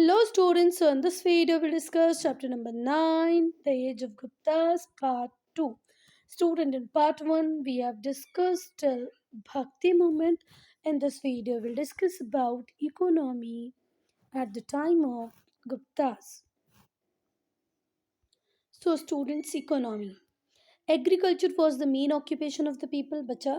Hello, students. So, in this video, we'll discuss chapter number 9, The Age of Guptas, part 2. Student, in part 1, we have discussed till Bhakti movement. In this video, we'll discuss about economy at the time of Guptas. So, students, economy. Agriculture was the main occupation of the people. बच्चा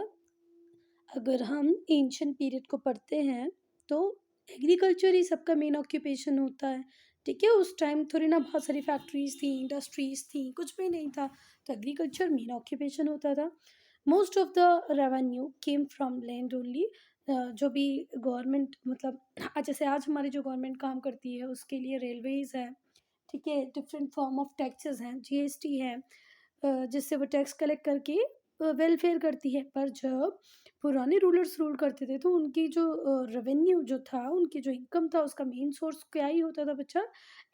अगर हम ancient period को पढ़ते हैं तो agriculture ही सबका main occupation होता है। ठीक है, उस टाइम थोड़ी ना बहुत सारी फैक्ट्रीज थी, इंडस्ट्रीज थी, कुछ भी नहीं था, तो एग्रीकल्चर मेन ऑक्यूपेशन होता था। Most of the revenue came from land only. जो भी गवर्नमेंट मतलब जैसे आज हमारी जो गवर्नमेंट काम करती है उसके लिए रेलवेज है, ठीक है, डिफरेंट फॉर्म ऑफ टैक्सेस हैं, जीएसटी है, जिससे वो टैक्स कलेक्ट करके वेलफेयर करती है। पर जब पुराने रूलर्स रूल करते थे तो उनकी जो रेवेन्यू जो था, उनकी जो इनकम था, उसका मेन सोर्स क्या ही होता था बच्चा?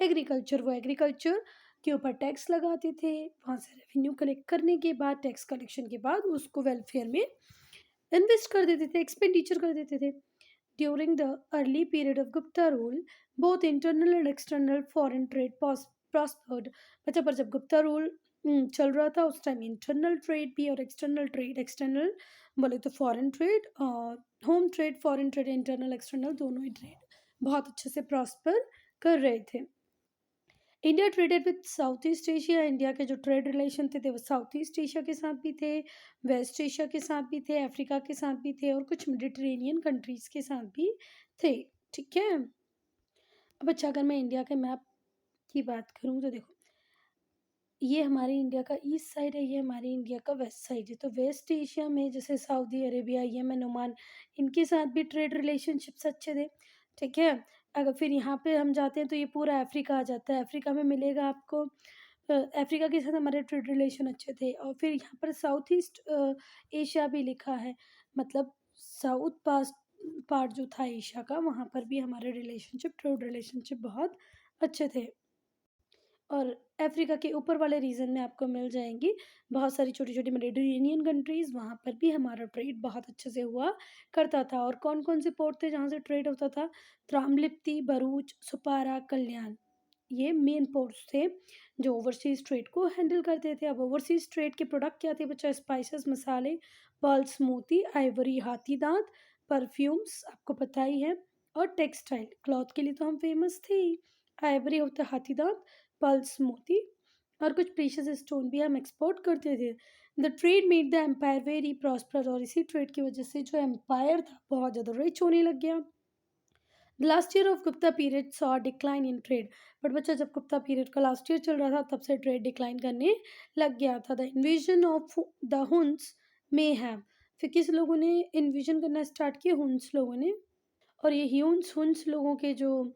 एग्रीकल्चर। वो एग्रीकल्चर के ऊपर टैक्स लगाते थे, वहाँ से रेवेन्यू कलेक्ट करने के बाद, टैक्स कलेक्शन के बाद उसको वेलफेयर में इन्वेस्ट कर देते थे, एक्सपेंडिचर कर देते थे। During the early period of Gupta rule both internal and external foreign trade prospered. अच्छा, पर जब गुप्ता रूल चल रहा था उस टाइम इंटरनल ट्रेड भी और एक्सटर्नल ट्रेड, एक्सटर्नल बोले तो फॉरेन ट्रेड और home trade, foreign trade, internal external दोनों ही ट्रेड बहुत अच्छे से प्रॉस्पर कर रहे थे। India traded with south east Asia. India के जो ट्रेड रिलेशन थे वो साउथ ईस्ट एशिया के साथ भी थे, वेस्ट एशिया के साथ भी थे, अफ्रीका के साथ भी थे और कुछ मेडिटेरेनियन कंट्रीज के साथ भी थे। ठीक है, अब अच्छा अगर मैं इंडिया के मैप की बात करूँ तो देखो, ये हमारे इंडिया का ईस्ट साइड है, ये हमारे इंडिया का वेस्ट साइड है। तो वेस्ट एशिया में जैसे सऊदी अरेबिया, यमन, ओमान, इनके साथ भी ट्रेड रिलेशनशिप्स अच्छे थे। ठीक है, अगर फिर यहाँ पे हम जाते हैं तो ये पूरा अफ्रीका आ जाता है। अफ्रीका में मिलेगा आपको, अफ्रीका के साथ हमारे ट्रेड रिलेशन अच्छे थे। और फिर यहाँ पर साउथ ईस्ट एशिया भी लिखा है, मतलब साउथ पास पार्ट जो था एशिया का, वहाँ पर भी हमारे रिलेशनशिप, ट्रेड रिलेशनशिप बहुत अच्छे थे। और अफ्रीका के ऊपर वाले रीजन में आपको मिल जाएंगी बहुत सारी छोटी छोटी मेडिटेरेनियन कंट्रीज, वहाँ पर भी हमारा ट्रेड बहुत अच्छे से हुआ करता था। और कौन कौन से पोर्ट थे जहाँ से ट्रेड होता था? त्रामलिप्ती, भरूच, सुपारा, कल्याण, ये मेन पोर्ट्स थे जो ओवरसीज ट्रेड को हैंडल करते थे। अब ओवरसीज ट्रेड के प्रोडक्ट क्या थे बच्चा? स्पाइसेस, मसाले, पर्ल्स, मोती, आइवरी, हाथी दांत, परफ्यूम्स, आपको पता ही है, और टेक्सटाइल, क्लॉथ के लिए तो हम फेमस थे ही। आइवरी होता है हाथी दांत, पर्ल्स मोती, और कुछ प्रीशियस स्टोन भी हम एक्सपोर्ट करते थे। The trade made the empire very prosper, और इसी ट्रेड की वजह से जो एम्पायर था बहुत ज़्यादा रिच होने लग गया। The last year of Gupta period saw decline in trade. But बच्चा जब गुप्ता पीरियड का लास्ट ईयर चल रहा था तब से ट्रेड डिक्लाइन करने लग गया था। The invasion of the Hund's में हैव, फिर किस लोगों ने इन्विजन करना स्टार्ट किया? हुन्स लोगों ने। और ये ह्यून्स हुन्स लोगों के जो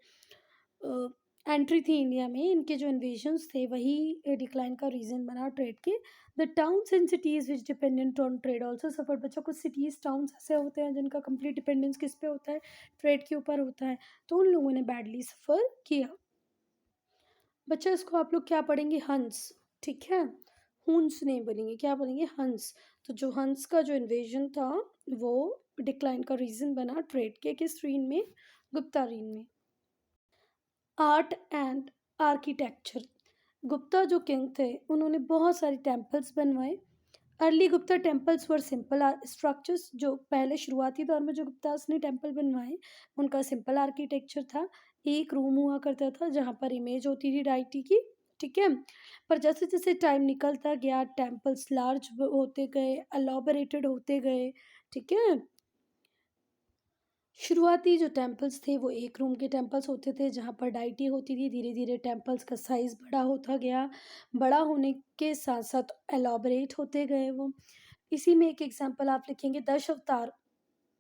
एंट्री थी इंडिया में, इनके जो इन्वेजन्स थे वही डिक्लाइन का रीज़न बना ट्रेड के। The towns and cities which dependent on trade also suffer. बच्चा कुछ सिटीज़ टाउन्स ऐसे होते हैं जिनका कंप्लीट डिपेंडेंस किस पे होता है? ट्रेड के ऊपर होता है, तो उन लोगों ने बैडली सफ़र किया। बच्चा इसको आप लोग क्या पढ़ेंगे? हंस। ठीक है, हुन्स नहीं बोलेंगे, क्या बोलेंगे? हंस। तो जो हंस का जो इन्वेजन था वो डिक्लाइन का रीज़न बना ट्रेड के किस रीन में? गुप्ता रीन में। Art and architecture. गुप्ता जो किंग थे उन्होंने बहुत सारे टेम्पल्स बनवाए। Early Gupta temples were simple structures. जो पहले शुरुआती दौर में जो गुप्तास ने टेम्पल बनवाए उनका सिंपल आर्किटेक्चर था। एक रूम हुआ करता था जहाँ पर इमेज होती थी डाइटी की। ठीक है, पर जैसे जैसे टाइम निकलता गया टेम्पल्स लार्ज होते गए, एलॉबरेटेड होते गए। ठीक है, शुरुआती जो टेम्पल्स थे वो एक रूम के टेम्पल्स होते थे जहाँ पर डाइटी होती थी। धीरे धीरे टेम्पल्स का साइज़ बड़ा होता गया, बड़ा होने के साथ साथ एलॉबरेट होते गए वो। इसी में एक एग्जांपल आप लिखेंगे, दश अवतार।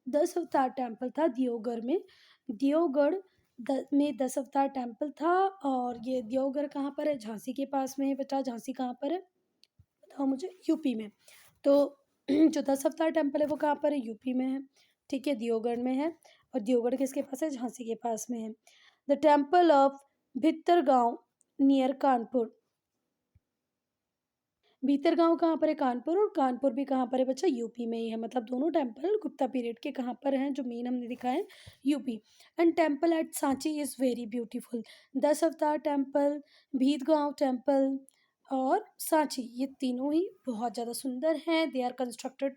दस अवतार टेम्पल था दियोगढ़ में। दियोगढ़ में दस अवतार टेम्पल था। और ये दियोगढ़ कहाँ पर है? झांसी के पास में है बेटा। झांसी कहाँ पर है बताओ मुझे? यूपी में। तो जो दस अवतार टेम्पल है वो कहाँ पर है? यूपी में है। ठीक है, दियोगढ़ में है। और दियोगढ़ किसके पास है? झांसी के पास में है। The temple of Bhitargaon near Kanpur Bhitar Gaon कहाँ पर है? कानपुर। और कानपुर भी कहाँ पर है बच्चा? यूपी में ही है। मतलब दोनों टेम्पल गुप्ता पीरियड के कहाँ पर हैं, जो मेन हमने दिखा है UP. And temple at Sanchi is very beautiful. 10 अवतार टेम्पल, भीतगांव टेम्पल और सांची, ये तीनों ही बहुत ज़्यादा सुंदर हैं। They are constructed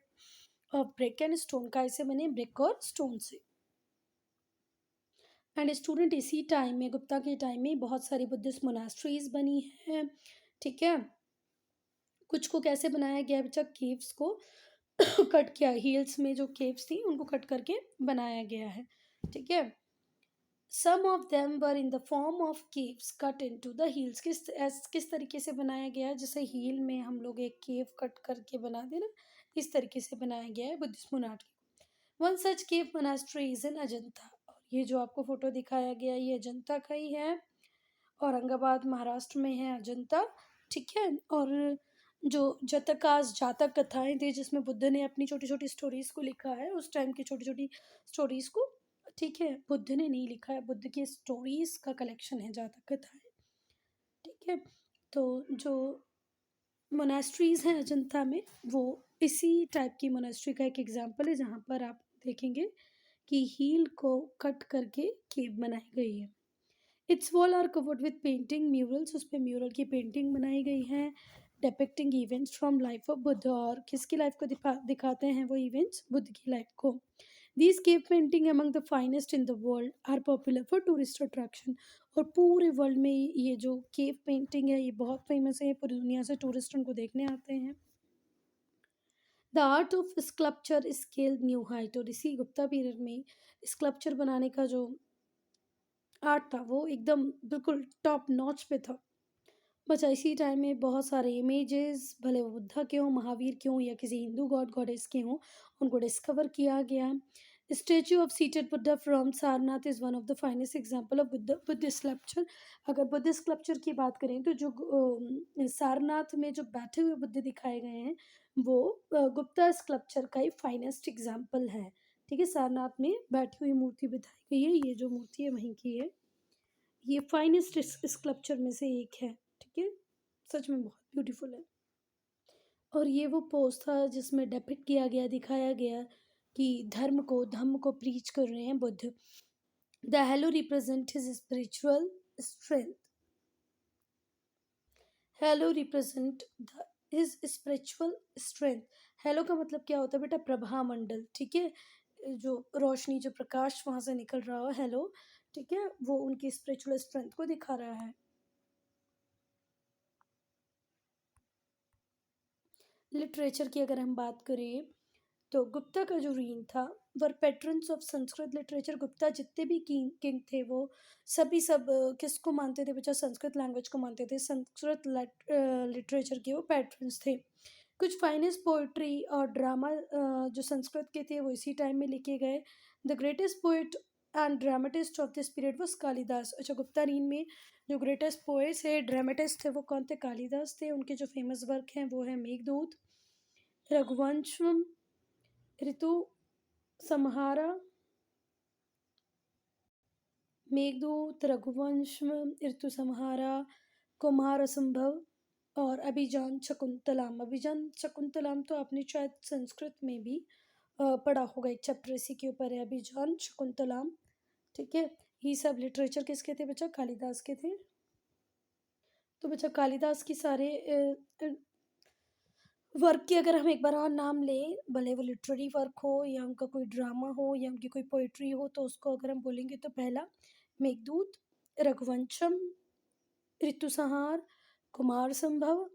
of brick and stone, का ऐसे बने ब्रिक और स्टोन से। एंड स्टूडेंट इसी टाइम में, गुप्ता के टाइम में बहुत सारी बुद्धिस्ट मोनास्ट्रीज बनी हैं, ठीक है। कुछ को कैसे बनाया गया है बच्चा? केव्स को कट किया, हिल्स में जो केव्स थी उनको कट करके बनाया गया है, ठीक है। Some of them were in the form of caves cut into the hills. किस तरीके से बनाया गया है? जैसे हील में हम लोग एक केव कट करके बना दे ना, इस तरीके से बनाया गया है Buddhist monastery. One such cave monastery is in Ajanta. और ये जो आपको फोटो दिखाया गया ये अजंता का ही है, औरंगाबाद महाराष्ट्र में है अजंता, ठीक है। और जो जतकास जातक कथाएं थी जिसमें बुद्ध ने अपनी छोटी छोटी स्टोरीज को लिखा है, उस टाइम की छोटी छोटी स्टोरीज को, ठीक है, बुद्ध ने नहीं लिखा है, बुद्ध की स्टोरीज का कलेक्शन है जातक कथाएं, ठीक है। तो जो मोनास्ट्रीज हैं अजंता में, वो इसी टाइप की मोनास्ट्री का एक एग्जाम्पल है, जहाँ पर आप देखेंगे कि हील को कट करके केव बनाई गई है। Its wall are covered with painting murals, उस पर म्यूरल की पेंटिंग बनाई गई है depicting events from life of Buddha. और किसकी लाइफ को दिखाते हैं वो इवेंट्स? बुद्ध की लाइफ को। These cave painting among the finest in the world are popular for tourist attraction. और पूरे वर्ल्ड में ये जो केव पेंटिंग है ये बहुत फेमस है, पूरी दुनिया से टूरिस्ट उनको देखने आते हैं। The art of sculpture scale new height. और इसी गुप्ता पीरियड में स्कल्पचर बनाने का जो आर्ट था वो एकदम बिल्कुल टॉप नॉच पे था। बचा इसी टाइम में बहुत सारे इमेजेस, भले वो बुद्धा के हों, महावीर के हों या किसी हिंदू गॉड गॉडेस के हों, उनको डिस्कवर किया गया। Statue of seated Buddha from Sarnath is one of the finest example of Buddha sculpture. अगर बुद्ध स्कल्पचर की बात करें तो जो सारनाथ में जो बैठे हुए बुद्ध दिखाए गए हैं वो गुप्ता स्कल्पचर का ही फाइनेस्ट एग्जाम्पल है, ठीक है। सारनाथ में बैठी हुई मूर्ति बताई गई है, ये जो मूर्ति है वहीं की है, ये फाइनेस्ट स्कल्पचर में से एक है, ठीक है। सच में बहुत ब्यूटीफुल है। और ये वो पोज था जिसमें डेपिक्ट किया गया, दिखाया गया कि धम्म को प्रीच कर रहे हैं Buddha. The hello represent his spiritual strength. Hello represent his spiritual strength. Hello का मतलब क्या होता है बेटा? प्रभा मंडल, ठीक है। जो रोशनी, जो प्रकाश वहां से निकल रहा हो, हेलो, ठीक है, वो उनकी स्पिरिचुअल स्ट्रेंथ को दिखा रहा है। लिटरेचर की अगर हम बात करें तो गुप्ता का जो रीन था were patrons of Sanskrit literature. Gupta जितने भी किंग थे वो सभी सब किसको मानते थे बच्चा? संस्कृत लैंग्वेज को मानते थे, संस्कृत लिटरेचर के वो पैट्रन्स थे। कुछ फाइनेस्ट पोइट्री और ड्रामा जो संस्कृत के थे वो इसी टाइम में लिखे गए। The greatest poet and dramatist of this period was Kalidas. अच्छा, गुप्ता रीन में जो ग्रेटेस्ट पोएट्स है, ड्रामेटिस्ट थे, वो कौन थे? कालिदास थे। उनके जो फेमस वर्क हैं वो है मेघदूत, रघुवंशम, ऋतु संहारा, मेघदूत, रघुवंश, ऋतु संहारा, कुमार संभव और अभिजान शकुंतलाम। अभिजान शकुंतलाम तो आपने शायद संस्कृत में भी पढ़ा होगा, एक चैप्टर इसी के ऊपर है, अभिजान शकुंतलाम, ठीक है। ये सब लिटरेचर किसके थे बच्चा? कालिदास के थे। तो बच्चा कालिदास की सारे वर्क की अगर हम एक बार और नाम लें, भले वो लिटरेरी वर्क हो या उनका कोई ड्रामा हो या उनकी कोई पोइट्री हो, तो उसको अगर हम बोलेंगे तो पहला मेघदूत, रघुवंशम, ऋतुसंहार, कुमार संभव,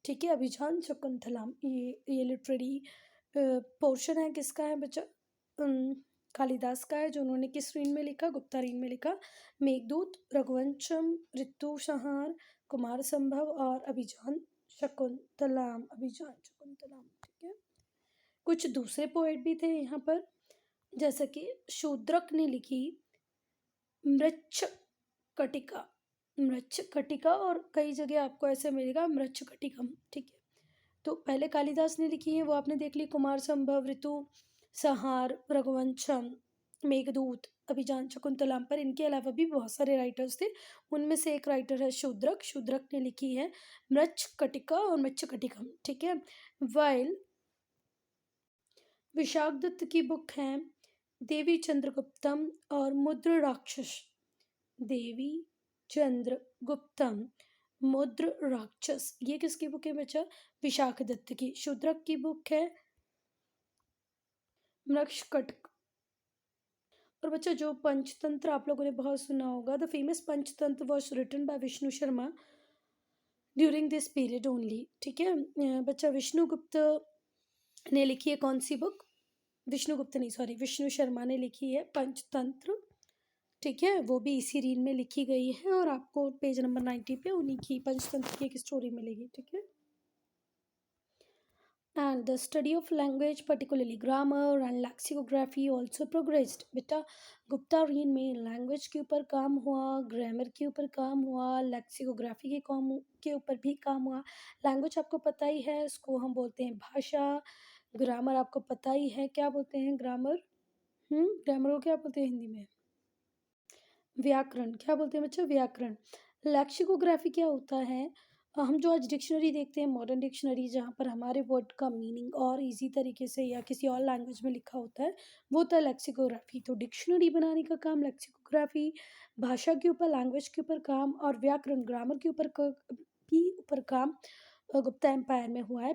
ठीक है, अभिजान शकुंतलम। ये लिटरेरी पोर्शन है, किसका है बच्चा? कालिदास का है, जो उन्होंने किस रीन में लिखा? गुप्ता रीन में लिखा। मेघदूत, रघुवंशम, ऋतुसंहार, कुमार संभव और अभिजान शकुंतलम, अभिजान शकुंतलम, ठीक है। कुछ दूसरे पोएट भी थे यहाँ पर, जैसे कि शूद्रक ने लिखी मृच्छ कटिका, मृच्छ कटिका, और कई जगह आपको ऐसे मिलेगा मृच्छ कटिकम, ठीक है। तो पहले कालिदास ने लिखी है, वो आपने देख ली, कुमार संभव, ऋतु संहार, रघुवंशम, मेघदूत, अभिजान शकुंतलम पर। इनके अलावा भी बहुत सारे राइटर्स थे, उनमें से एक राइटर है शूद्रक। शूद्रक ने लिखी है मृच्छकटिका और मृच्छकटिकम, ठीक है। वाइल विशाख दत्त की बुक है देवी चंद्रगुप्तम और मुद्र राक्षस। देवी चंद्रगुप्तम मुद्र राक्षस, ये किसकी बुक है बच्चा? विशाख दत्त की। शूद्रक की बुक है मृच्छकटिक। और बच्चा जो पंचतंत्र आप लोगों ने बहुत सुना होगा, the famous Panchatantra was written by Vishnu Sharma during this period only, ठीक है। बच्चा विष्णुगुप्त ने लिखी है कौन सी बुक? विष्णुगुप्त नहीं, सॉरी, विष्णु शर्मा ने लिखी है पंचतंत्र, ठीक है। वो भी इसी रीन में लिखी गई है और आपको पेज नंबर 90 पे उन्हीं की पंचतंत्र की एक स्टोरी मिलेगी, ठीक है। And the study of language, particularly grammar and lexicography, also progressed. बेटा गुप्ता रीन में लैंग्वेज के ऊपर काम हुआ, ग्रामर के ऊपर काम हुआ, लेक्सिकोग्राफी के ऊपर भी काम हुआ। लैंग्वेज आपको पता ही है, इसको हम बोलते हैं भाषा। ग्रामर आपको पता ही है, क्या बोलते हैं ग्रामर? ग्रामर को क्या बोलते हैं हिंदी में? व्याकरण। क्या बोलते हैं बच्चा? व्याकरण। लेक्सिकोग्राफी क्या होता है? हम जो आज डिक्शनरी देखते हैं, मॉडर्न डिक्शनरी, जहाँ पर हमारे वर्ड का मीनिंग और इजी तरीके से या किसी और लैंग्वेज में लिखा होता है, वो होता है लेक्सिकोग्राफी। तो डिक्शनरी बनाने का काम लेक्सिकोग्राफी, भाषा के ऊपर, लैंग्वेज के ऊपर काम, और व्याकरण ग्रामर के ऊपर भी ऊपर काम गुप्ता एम्पायर में हुआ है।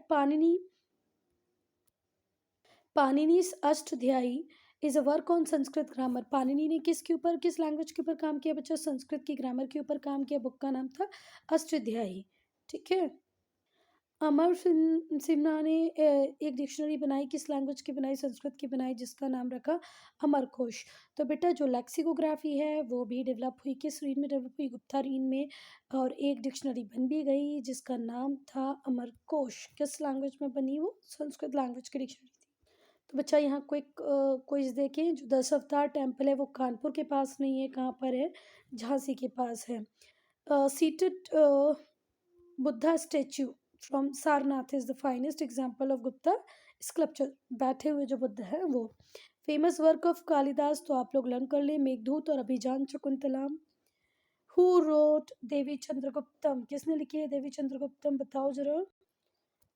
Panini's Ashtadhyayi is a work on Sanskrit grammar. Panini ने किसके ऊपर, किस लैंग्वेज के ऊपर काम किया बच्चा? संस्कृत की ग्रामर के ऊपर काम किया। बुक का नाम था अष्टाध्यायी, ठीक है। अमर सिन्हा ने एक डिक्शनरी बनाई, किस लैंग्वेज की बनाई? संस्कृत की बनाई, जिसका नाम रखा अमरकोश। तो बेटा जो लेक्सिकोग्राफी है वो भी डेवलप हुई, किस रीन में डेवलप हुई? गुप्ता रीन में। और एक डिक्शनरी बन भी गई जिसका नाम था अमरकोश। किस लैंग्वेज में बनी वो? संस्कृत लैंग्वेज की डिक्शनरी थी। तो बच्चा यहाँ क्विक क्विज देखें, जो 10 अवतार टेम्पल है वो कानपुर के पास नहीं है, कहाँ पर है? झांसी के पास है। Seated Buddha statue from Sarnath is the finest example of Gupta sculpture. बैठे हुए जो बुद्ध है वो। फेमस वर्क ऑफ कालिदास तो आप लोग लर्न कर ले, मेघदूत और अभिजान शकुंतलम। हु रोट देवी चंद्रगुप्तम? किसने लिखी है देवी चंद्रगुप्तम? बताओ जरा,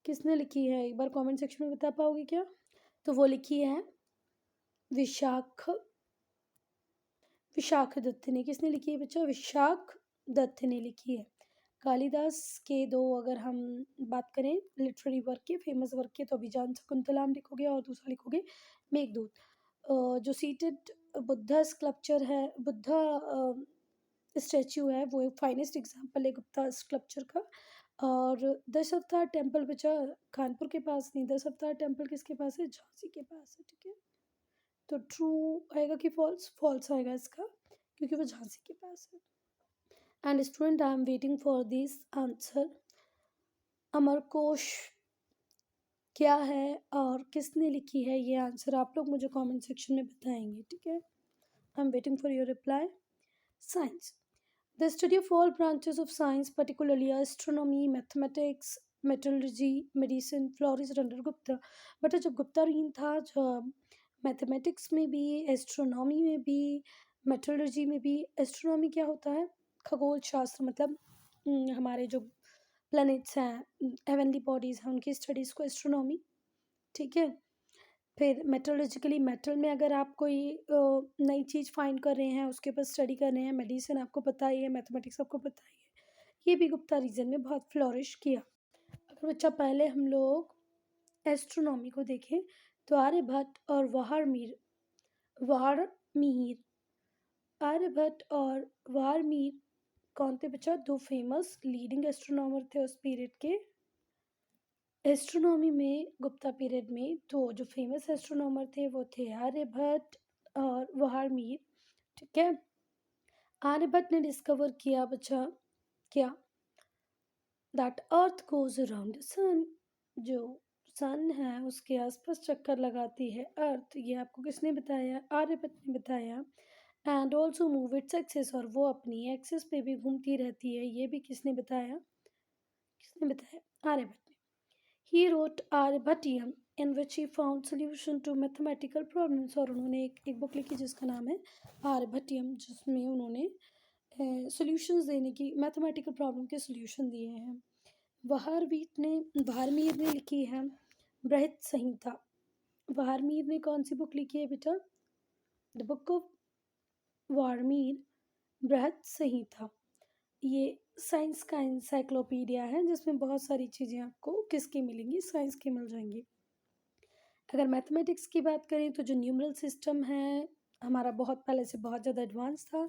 किसने लिखी है? एक बार कमेंट सेक्शन में बता पाओगे क्या? तो वो लिखी है विशाख दत्त ने। किसने लिखी है बच्चा? विशाख दत्त ने लिखी है। कालिदास के दो अगर हम बात करें लिटरेरी वर्क के, फेमस वर्क के, तो अभिजान शकुंतलम लिखोगे और दूसरा लिखोगे मेघदूत। जो सीटेड बुद्धा स्कल्पचर है, बुद्धा स्टैचू है, वो एक फाइनेस्ट एग्जाम्पल है गुप्ता स्कल्पचर का। और 10 अवतार टेम्पल बचा कानपुर के पास नहीं, 10 अवतार टेम्पल किसके पास है? झांसी के पास है, ठीक है। तो ट्रू आएगा कि फॉल्स? फॉल्स आएगा इसका, क्योंकि वो झांसी के पास है। And student I am waiting for this answer. Amarakosha क्या है और किसने लिखी है? ये आंसर आप लोग मुझे कमेंट सेक्शन में बताएंगे, ठीक है। आई am waiting for your reply. Science, the study of all branches of science, particularly astronomy, mathematics, metallurgy, medicine, flourished under Gupta. But जब गुप्ता रीन था, जब मैथमेटिक्स में भी, एस्ट्रोनॉमी में भी, मेटलर्जी में भी। एस्ट्रोनॉमी क्या होता है? खगोल शास्त्र, मतलब हमारे जो प्लैनेट्स हैं, हेवनली बॉडीज़ हैं, उनकी स्टडीज़ को एस्ट्रोनॉमी, ठीक है। फिर मेट्रोलॉजिकली, मेटल में अगर आप कोई नई चीज़ फाइंड कर रहे हैं, उसके ऊपर स्टडी कर रहे हैं। मेडिसिन आपको पता ही है, मैथमेटिक्स आपको पता ही है। ये भी गुप्ता रीजन में बहुत फ्लोरिश किया। अगर बच्चा पहले हम लोग एस्ट्रोनॉमी को देखें तो आर्यभट्ट और वारमीर कौन थे बच्चा? दो फेमस लीडिंग एस्ट्रोनॉमर थे उस पीरियड के। एस्ट्रोनॉमी में गुप्ता पीरियड में तो जो फेमस एस्ट्रोनॉमर थे वो थे आर्यभट्ट और वारमीर, ठीक है। आर्यभट्ट ने डिस्कवर किया बच्चा क्या? That earth goes around the sun. जो सन है उसके आसपास चक्कर लगाती है अर्थ। ये आपको किसने बताया? आर्यभट्ट ने बताया। And also move its axis, और वो अपनी एक्सिस पे भी घूमती रहती है। ये भी किसने बताया? किसने बताया? आर्यभट्ट ने। He wrote Aryabhatiya in which he found solution to mathematical problems. और उन्होंने एक बुक लिखी जिसका नाम है आर्यभट्टियम, जिसमें उन्होंने सॉल्यूशंस देने की, मैथमेटिकल प्रॉब्लम के सॉल्यूशन दिए हैं। वारमीर ने लिखी है बृहत संहिता। वारमीर ने कौन सी बुक लिखी है बेटा? द बुक ऑफ वारमीर, बृहत संहिता। ये साइंस का इंसाइक्लोपीडिया है जिसमें बहुत सारी चीज़ें आपको किसकी मिलेंगी? साइंस की मिल जाएंगी। अगर मैथमेटिक्स की बात करें तो जो न्यूमरल सिस्टम है हमारा बहुत पहले से बहुत ज़्यादा एडवांस था।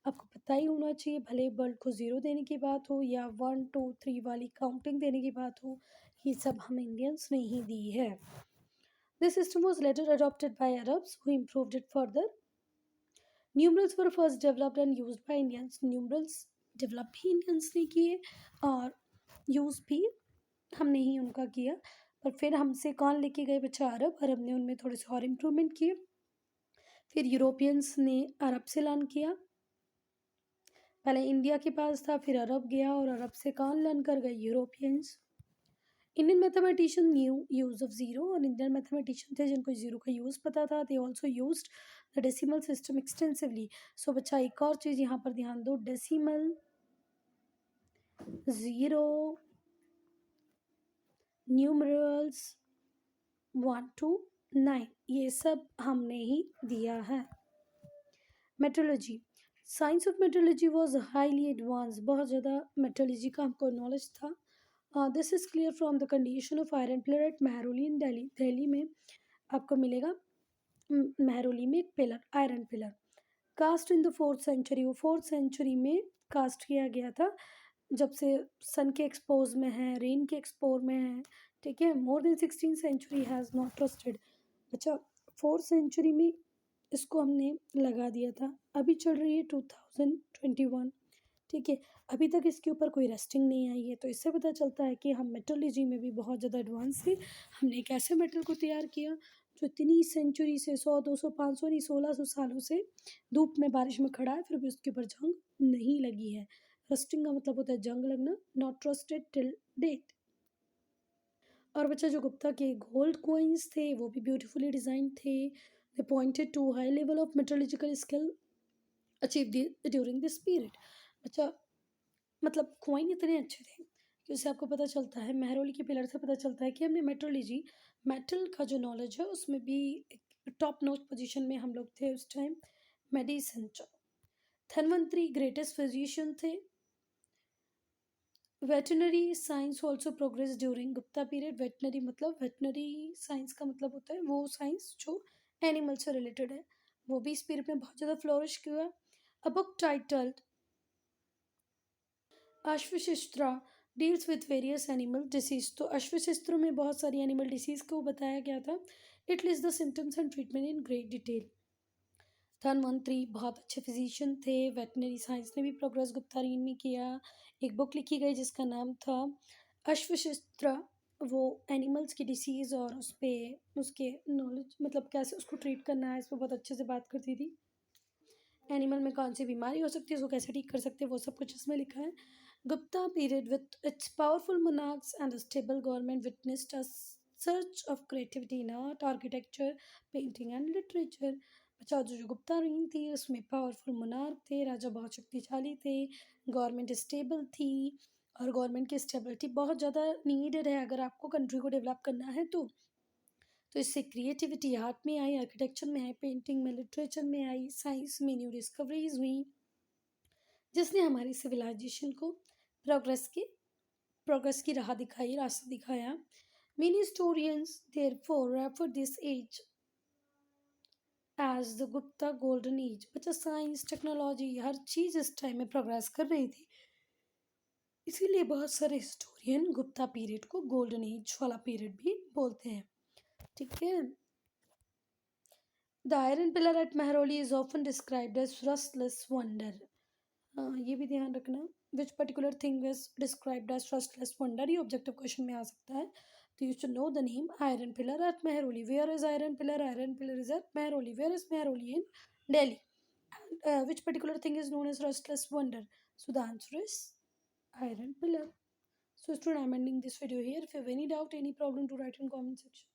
आपको पता ही होना चाहिए, भले वर्ल्ड को ज़ीरो देने की बात हो या 1 2 3 वाली काउंटिंग देने की बात हो, ये सब हम इंडियंस ने ही दी है। This system was later adopted by Arabs who improved it further. Numerals were first developed and used by Indians. Numerals develop भी इंडियंस ने किए और यूज़ भी हमने ही उनका किया। पर फिर हमसे कौन लेके गए बच्चा? अरब। अरब ने उनमें थोड़े से और इम्प्रूवमेंट किए। फिर यूरोपियंस ने अरब से लर्न किया। पहले इंडिया के पास था, फिर अरब गया और अरब से कौन लर्न कर गए? Europeans. Indian mathematician knew use of zero. और इंडियन मैथमेटिशियन थे जिनको जीरो का यूज़ पता था। They also used the decimal system extensively. So बच्चा एक और चीज़ यहाँ पर ध्यान दो, डेसिमल, ज़ीरो, न्यूमरल्स 1 to 9, ये सब हमने ही दिया है। Metrology, science of metrology was highly advance. बहुत ज़्यादा मेट्रोलॉजी का हमको नॉलेज था। This is clear from the condition of iron pillar at Mehrauli in Delhi. Delhi में आपको मिलेगा महरौली में एक pillar, iron pillar, cast in the 4th century. वो 4th सेंचुरी में कास्ट किया गया था, जब से सन के एक्सपोज में है, रेन के एक्सपोज में है। ठीक है, more than 16 century has not trusted. अच्छा, 4th सेंचुरी में इसको हमने लगा दिया था। अभी चल रही है 2021। ठीक है, अभी तक इसके ऊपर कोई रेस्टिंग नहीं आई है। तो इससे पता चलता है कि हम मेटलर्जी में भी बहुत ज़्यादा एडवांस थे। हमने एक ऐसे मेटल को तैयार किया जो इतनी सेंचुरी से 100 200 500 नहीं 1600 सालों से धूप में बारिश में खड़ा है, फिर भी उसके ऊपर जंग नहीं लगी है। रस्टिंग का मतलब होता है जंग लगना। Not trusted till date. और बच्चा जो गुप्ता के गोल्ड कॉइन्स थे वो भी ब्यूटीफुली डिज़ाइन थे। They pointed to high level of metrological skill achieve during this period. बच्चा मतलब कॉइन इतने अच्छे थे कि उससे आपको पता चलता है, महरौली के पिलर से पता चलता है कि हमने मेट्रोलॉजी, मेटल का जो नॉलेज है उसमें भी एक टॉप नॉच पोजीशन में हम लोग थे उस time. Medicine, Dhanvantari greatest physician थे। Veterinary science also progress during Gupta period. Veterinary मतलब, वेटनरी साइंस का मतलब होता है वो साइंस जो एनिमल से रिलेटेड है, वो भी इस पीरियड में बहुत ज़्यादा फ्लोरिश किया। A book titled Ashvashastra deals with various animal disease. तो अश्वशिस्त्रों में बहुत सारी एनिमल डिसीज को बताया गया था। It list the symptoms and treatment in great detail. Dhanvantari बहुत अच्छे फिजिशियन थे। वेटनरी साइंस ने भी प्रोग्रेस गुप्तारीन में किया। एक बुक लिखी गई जिसका नाम था अश्वशिस्त्रा। वो एनिमल्स की डिसीज़ और उस पर उसके नॉलेज, मतलब कैसे उसको ट्रीट करना है, इस पर बहुत अच्छे से बात करती थी। एनिमल में कौन सी बीमारी हो सकती है, उसको कैसे ठीक कर सकते हैं, वो सब कुछ इसमें लिखा है। Gupta period with its powerful monarchs and a stable government witnessed a surge of creativity in art, architecture, painting and literature। अच्छा, जो गुप्ता reign थी उसमें पावरफुल मोनार्क थे, राजा बहुत शक्तिशाली थे, गवर्नमेंट स्टेबल थी। और गवर्नमेंट की स्टेबिलिटी बहुत ज़्यादा नीडेड है अगर आपको कंट्री को डेवलप करना है तो इससे क्रिएटिविटी आर्ट में आई, आर्किटेक्चर में आई, पेंटिंग में, लिटरेचर में आई, साइंस में न्यू डिस्कवरीज हुई, जिसने हमारी सिविलाइजेशन को प्रोग्रेस की राह दिखाई, रास्ता दिखाया। Many historians therefore refer this as age the Gupta golden age. बच्चा साइंस, टेक्नोलॉजी, हर चीज़ इस टाइम में प्रोग्रेस कर रही थी, इसीलिए बहुत सारे हिस्टोरियन गुप्ता पीरियड को गोल्डन एज वाला पीरियड भी बोलते हैं। ठीक है। The iron pillar at Mehrauli is often described as rustless wonder. ये भी ध्यान रखना, which particular thing is described as rustless wonder, ये ऑब्जेक्टिव क्वेश्चन में आ सकता है। तो you should know the name iron pillar at Mehrauli. Where is iron pillar? Iron pillar is at Mehrauli. Where is Mehrauli? In Delhi. Which particular thing is known as restless wonder? So the answer is iron pillar. So student, I'm ending this video here. If you have any doubt, any problem, to write in comment section.